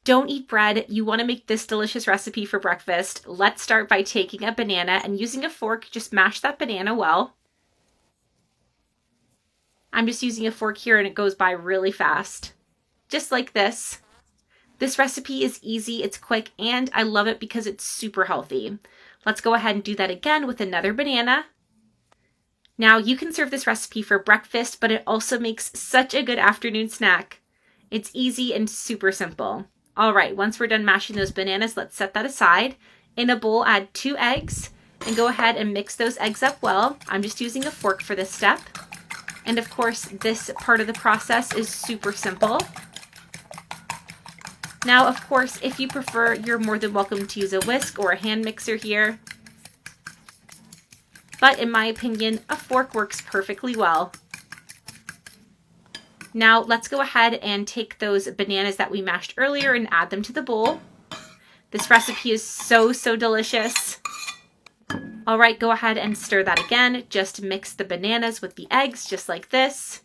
don't eat bread, you want to make this delicious recipe for breakfast. Let's start by taking a banana and using a fork, just mash that banana well. I'm just using a fork here and it goes by really fast. Just like this. This recipe is easy, it's quick, and I love it because it's super healthy. Let's go ahead and do that again with another banana. Now you can serve this recipe for breakfast, but it also makes such a good afternoon snack. It's easy and super simple. All right, once we're done mashing those bananas, let's set that aside. In a bowl, add 2 eggs and go ahead and mix those eggs up well. I'm just using a fork for this step. And of course, this part of the process is super simple. Now, of course, if you prefer, you're more than welcome to use a whisk or a hand mixer here. But in my opinion, a fork works perfectly well. Now let's go ahead and take those bananas that we mashed earlier and add them to the bowl. This recipe is so delicious. All right, go ahead and stir that again. Just mix the bananas with the eggs, just like this.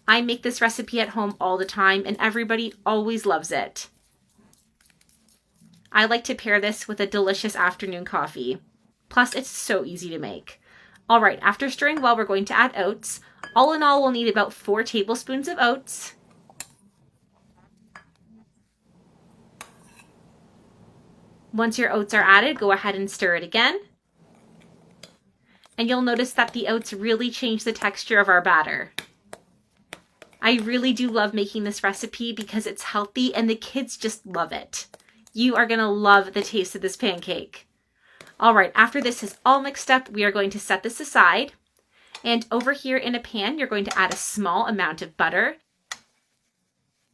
I make this recipe at home all the time and everybody always loves it. I like to pair this with a delicious afternoon coffee. Plus, it's so easy to make. All right, after stirring well, we're going to add oats. All in all, we'll need about 4 tablespoons of oats. Once your oats are added, go ahead and stir it again. And you'll notice that the oats really change the texture of our batter. I really do love making this recipe because it's healthy and the kids just love it. You are going to love the taste of this pancake. All right, after this is all mixed up, we are going to set this aside. And over here in a pan, you're going to add a small amount of butter.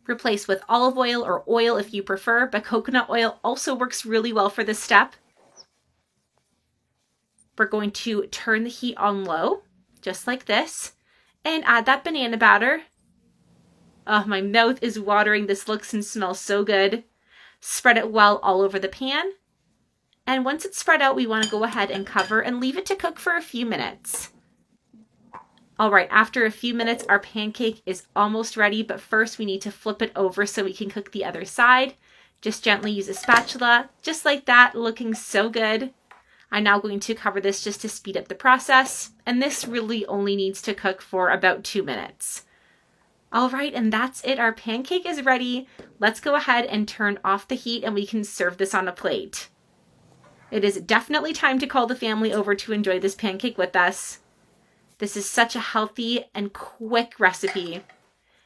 Replace with olive oil or oil if you prefer, but coconut oil also works really well for this step. We're going to turn the heat on low, just like this, and add that banana batter. Oh, my mouth is watering. This looks and smells so good. Spread it well all over the pan. And once it's spread out, we want to go ahead and cover and leave it to cook for a few minutes. All right, after a few minutes, our pancake is almost ready, but first we need to flip it over so we can cook the other side. Just gently use a spatula, just like that, looking so good. I'm now going to cover this just to speed up the process, and this really only needs to cook for about 2 minutes. All right, and that's it. Our pancake is ready. Let's go ahead and turn off the heat and we can serve this on a plate. It is definitely time to call the family over to enjoy this pancake with us. This is such a healthy and quick recipe.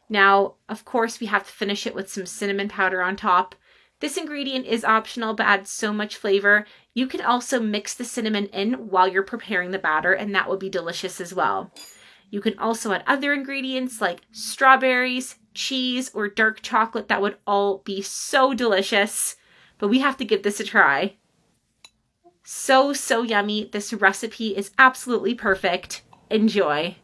Now, of course, we have to finish it with some cinnamon powder on top. This ingredient is optional but adds so much flavor. You can also mix the cinnamon in while you're preparing the batter, and that will be delicious as well. You can also add other ingredients like strawberries, cheese, or dark chocolate. That would all be so delicious, but we have to give this a try. So yummy. This recipe is absolutely perfect. Enjoy.